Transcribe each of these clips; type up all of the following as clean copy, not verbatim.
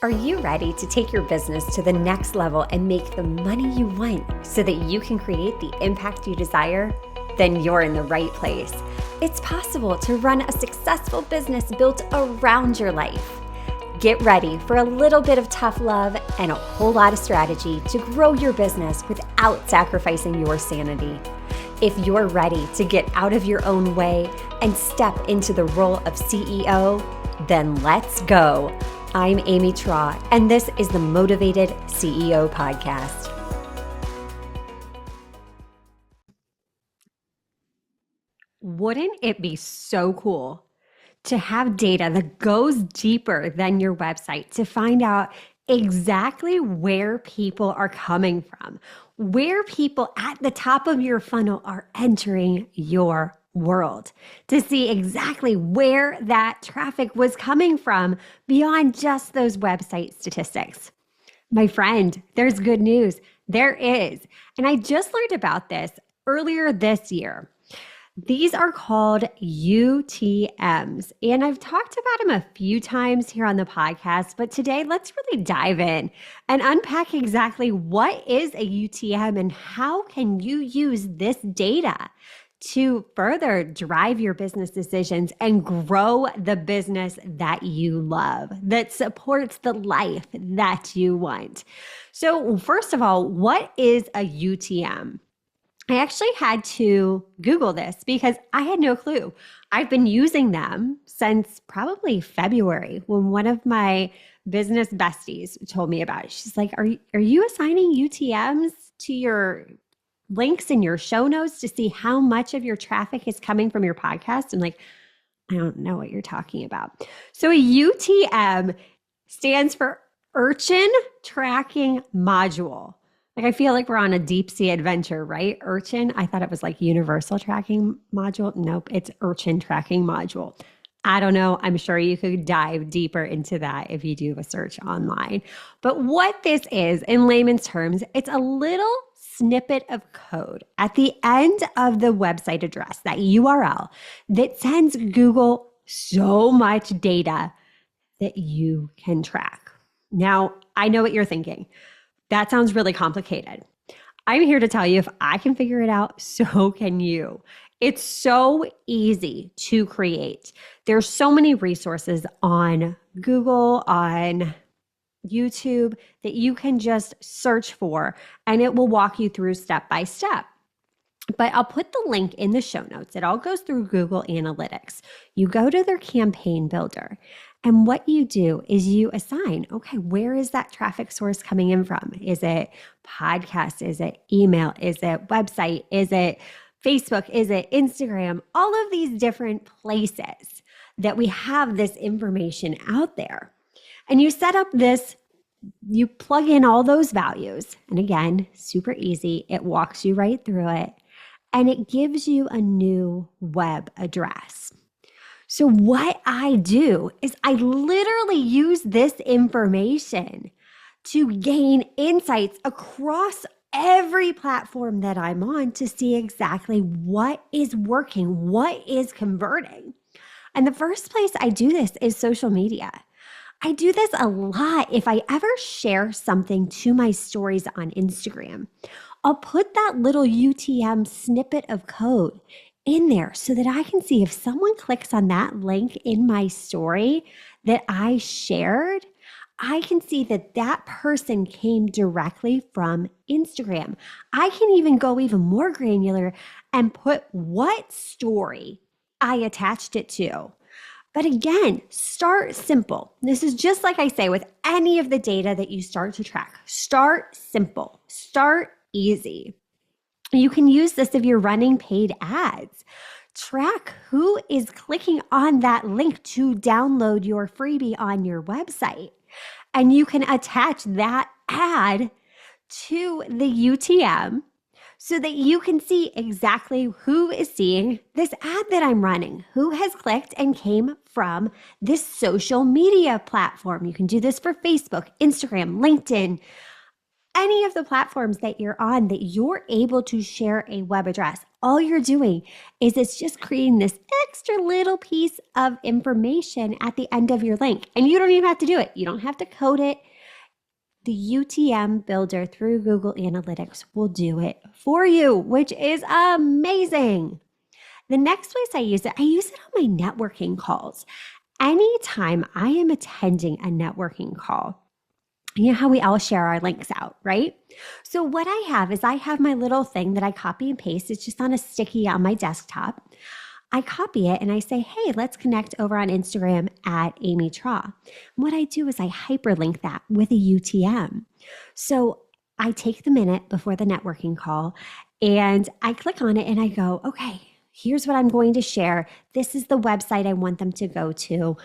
Are you ready to take your business to the next level and make the money you want so that you can create the impact you desire? Then you're in the right place. It's possible to run a successful business built around your life. Get ready for a little bit of tough love and a whole lot of strategy to grow your business without sacrificing your sanity. If you're ready to get out of your own way and step into the role of CEO, then let's go. I'm Amy Traugh, and this is the Motivated CEO Podcast. Wouldn't it be so cool to have data that goes deeper than your website to find out exactly where people are coming from, where people at the top of your funnel are entering your world, to see exactly where that traffic was coming from beyond just those website statistics? My friend, there's good news. There is. And I just learned about this earlier this year. These are called UTMs, and I've talked about them a few times here on the podcast, but today let's really dive in and unpack exactly what is a UTM and how can you use this data to further drive your business decisions and grow the business that you love, that supports the life that you want. So first of all, what is a UTM? I actually had to Google this because I had no clue. I've been using them since probably February when one of my business besties told me about it. She's like, are you assigning UTMs to your links in your show notes to see how much of your traffic is coming from your podcast? I'm like, I don't know what you're talking about. So a UTM stands for Urchin Tracking Module. Like, I feel like we're on a deep sea adventure, right? Urchin. I thought it was like universal tracking module. Nope, it's urchin tracking module. I don't know. I'm sure you could dive deeper into that if you do a search online. But what this is, in layman's terms, it's a little snippet of code at the end of the website address, that URL, that sends Google so much data that you can track. Now, I know what you're thinking. That sounds really complicated. I'm here to tell you, if I can figure it out, so can you. It's so easy to create. There's so many resources on Google, on YouTube that you can just search for, and it will walk you through step by step. But I'll put the link in the show notes. It all goes through Google Analytics. You go to their campaign builder, and what you do is you assign, okay, where is that traffic source coming in from? Is it podcast? Is it email? Is it website? Is it Facebook? Is it Instagram? All of these different places that we have this information out there. And you set up this, you plug in all those values. And again, super easy. It walks you right through it. And it gives you a new web address. So what I do is I literally use this information to gain insights across every platform that I'm on to see exactly what is working, what is converting. And the first place I do this is social media. I do this a lot. If I ever share something to my stories on Instagram, I'll put that little UTM snippet of code in there so that I can see if someone clicks on that link in my story that I shared, I can see that that person came directly from Instagram. I can even go even more granular and put what story I attached it to. But again, start simple. This is just like I say with any of the data that you start to track. Start simple. Start easy. You can use this if you're running paid ads. Track who is clicking on that link to download your freebie on your website. And you can attach that ad to the UTM so that you can see exactly who is seeing this ad that I'm running, who has clicked and came from this social media platform. You can do this for Facebook, Instagram, LinkedIn, any of the platforms that you're on that you're able to share a web address. all you're doing is it's just creating this extra little piece of information at the end of your link. And you don't even have to do it. You don't have to code it. The UTM builder through Google Analytics will do it for you, which is amazing. The next place I use it on my networking calls. Anytime I am attending a networking call, you know how we all share our links out, right? So what I have my little thing that I copy and paste. It's just on a sticky on my desktop. I copy it and I say, hey, let's connect over on Instagram at Amy Traugh. What I do is I hyperlink that with a UTM. So I take the minute before the networking call and I click on it and I go, okay, here's what I'm going to share. This is the website I want them to go to.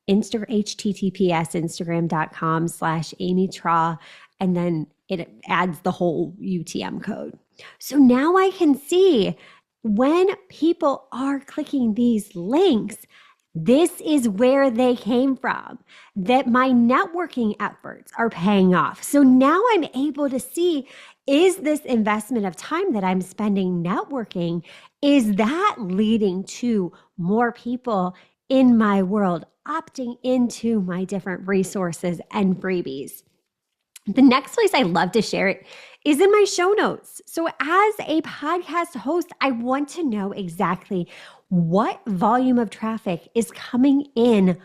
HTTPS Instagram.com/Amy Traugh, and then it adds the whole UTM code. So now I can see when people are clicking these links, this is where they came from, that my networking efforts are paying off. So now I'm able to see, is this investment of time that I'm spending networking, is that leading to more people in my world opting into my different resources and freebies? The next place I love to share it is in my show notes. So as a podcast host, I want to know exactly what volume of traffic is coming in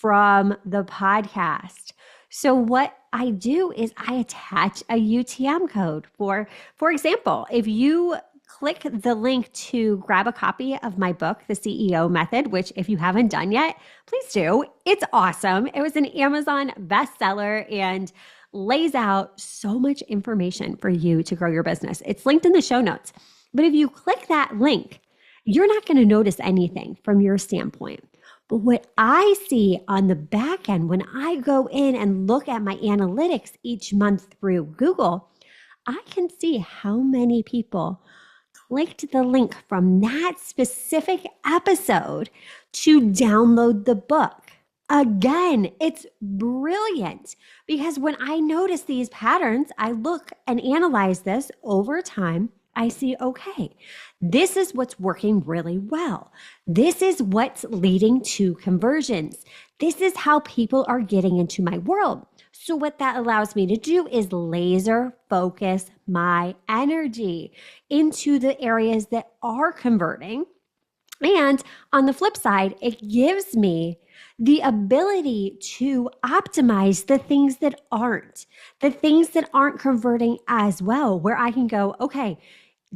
from the podcast. So what I do is I attach a UTM code. For example, if you click the link to grab a copy of my book, The CEO Method, which if you haven't done yet, please do. It's awesome. It was an Amazon bestseller and lays out so much information for you to grow your business. It's linked in the show notes. But if you click that link, you're not going to notice anything from your standpoint. But what I see on the back end when I go in and look at my analytics each month through Google, I can see how many people clicked the link from that specific episode to download the book. Again, it's brilliant because when I notice these patterns, I look and analyze this over time. I see, okay, this is what's working really well. This is what's leading to conversions. This is how people are getting into my world. So what that allows me to do is laser focus my energy into the areas that are converting. And on the flip side, it gives me the ability to optimize the things that aren't converting as well, where I can go, okay,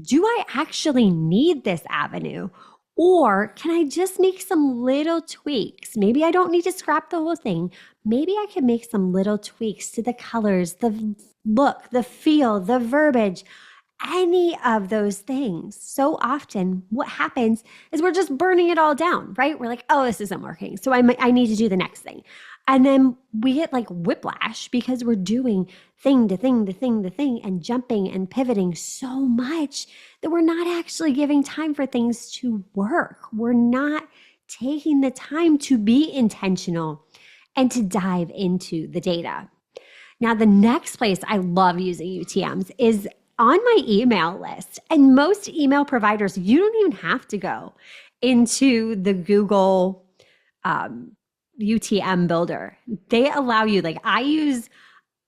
do I actually need this avenue? Or can I just make some little tweaks? Maybe I don't need to scrap the whole thing. Maybe I can make some little tweaks to the colors, the look, the feel, the verbiage, any of those things. So often what happens is we're just burning it all down, right? We're like, oh, this isn't working. So I need to do the next thing. And then we get like whiplash because we're doing thing to thing to thing to thing and jumping and pivoting so much that we're not actually giving time for things to work. We're not taking the time to be intentional and to dive into the data. Now, the next place I love using UTMs is on my email list. And most email providers, you don't even have to go into the Google UTM builder. They allow you, like I use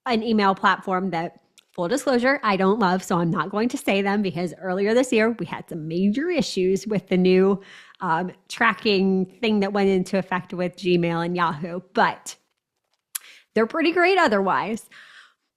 an email platform that, full disclosure, I don't love, so I'm not going to say them because earlier this year we had some major issues with the new tracking thing that went into effect with Gmail and Yahoo, but they're pretty great otherwise.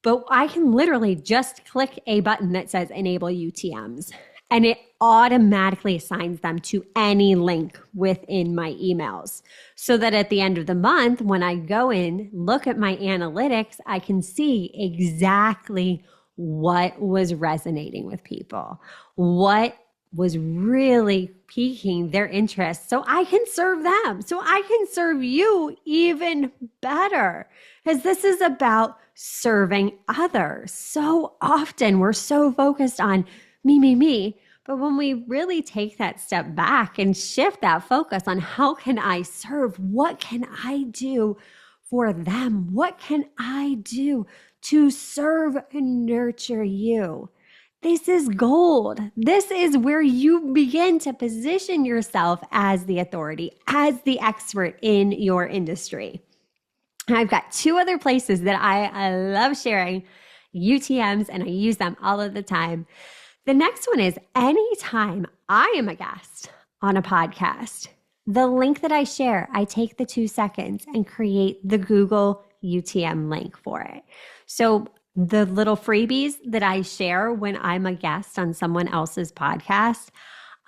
But I can literally just click a button that says enable UTMs and it automatically assigns them to any link within my emails so that at the end of the month, when I go in, look at my analytics, I can see exactly what was resonating with people, what was really piquing their interest so I can serve them, so I can serve you even better, because this is about serving others. So often we're so focused on me, but when we really take that step back and shift that focus on how can I serve, what can I do for them, what can I do to serve and nurture you, this is gold. This is where you begin to position yourself as the authority, as the expert in your industry. And I've got two other places that I love sharing UTMs, and I use them all of the time. The next one is anytime I am a guest on a podcast, the link that I share, I take the 2 seconds and create the Google UTM link for it. So the little freebies that I share when I'm a guest on someone else's podcast,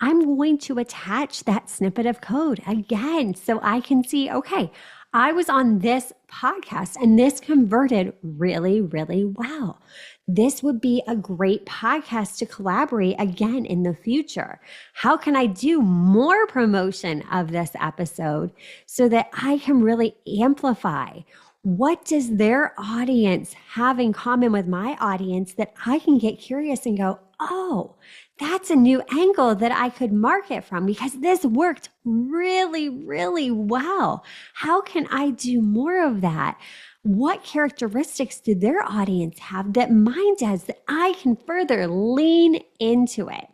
I'm going to attach that snippet of code again so I can see, okay, I was on this podcast and this converted really, really well. This would be a great podcast to collaborate again in the future. How can I do more promotion of this episode so that I can really amplify? What does their audience have in common with my audience that I can get curious and go, oh, that's a new angle that I could market from because this worked really, really well. How can I do more of that? What characteristics do their audience have that mine does that I can further lean into it?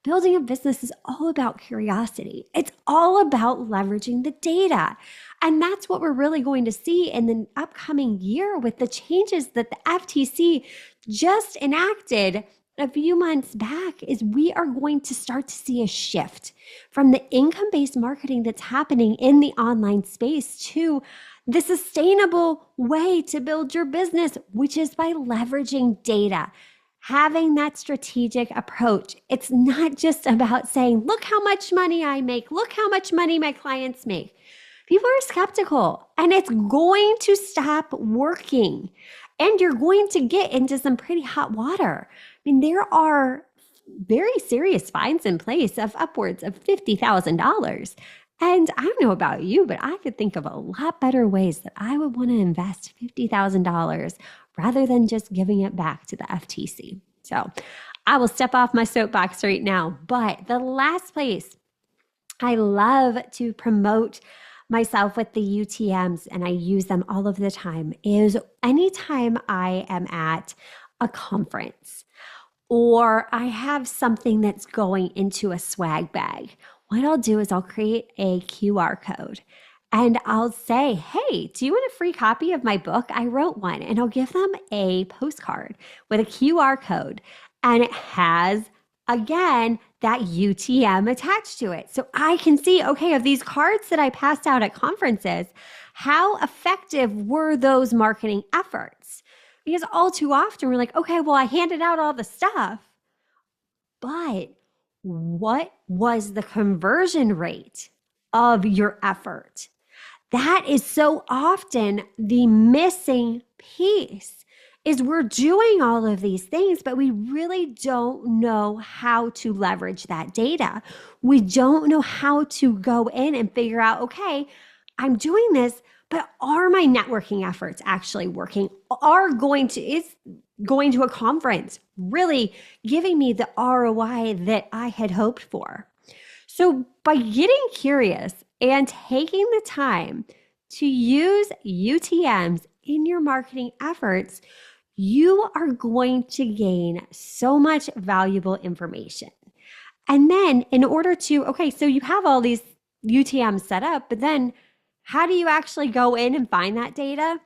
Building a business is all about curiosity. It's all about leveraging the data. And that's what we're really going to see in the upcoming year with the changes that the FTC just enacted a few months back is we are going to start to see a shift from the income-based marketing that's happening in the online space to the sustainable way to build your business, which is by leveraging data. Having that strategic approach. It's not just about saying, look how much money I make. Look how much money my clients make. People are skeptical and it's going to stop working. And you're going to get into some pretty hot water. I mean, there are very serious fines in place of upwards of $50,000. And I don't know about you, but I could think of a lot better ways that I would want to invest $50,000 rather than just giving it back to the FTC. So I will step off my soapbox right now. But the last place I love to promote myself with the UTMs, and I use them all of the time, is anytime I am at a conference or I have something that's going into a swag bag. What I'll do is I'll create a QR code and I'll say, hey, do you want a free copy of my book? I wrote one. And I'll give them a postcard with a QR code. And it has, again, that UTM attached to it. So I can see, okay, of these cards that I passed out at conferences, how effective were those marketing efforts? Because all too often we're like, okay, well, I handed out all the stuff, but what was the conversion rate of your effort? That is so often the missing piece is we're doing all of these things, but we really don't know how to leverage that data. We don't know how to go in and figure out, okay, I'm doing this, but are my networking efforts actually working? Is going to a conference really giving me the ROI that I had hoped for? So by getting curious and taking the time to use UTMs in your marketing efforts, you are going to gain so much valuable information. And then in order to, okay, so you have all these UTMs set up, but then how do you actually go in and find that data?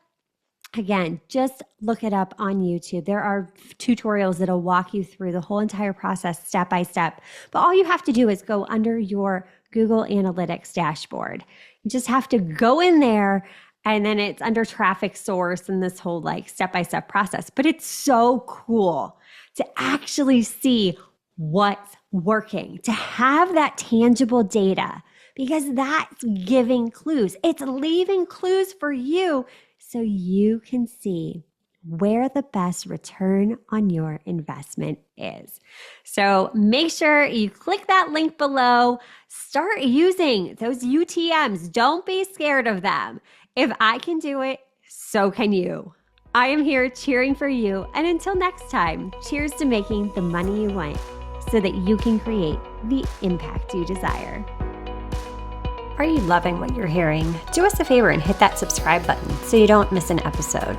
Again, just look it up on YouTube. There are tutorials that'll walk you through the whole entire process step by step. But all you have to do is go under your Google Analytics dashboard. You just have to go in there, and then it's under traffic source and this whole like step-by-step process. But it's so cool to actually see what's working, to have that tangible data, because that's giving clues. It's leaving clues for you so you can see where the best return on your investment is. So make sure you click that link below. Start using those UTMs. Don't be scared of them. If I can do it, so can you. I am here cheering for you. And until next time, cheers to making the money you want so that you can create the impact you desire. Are you loving what you're hearing? Do us a favor and hit that subscribe button so you don't miss an episode.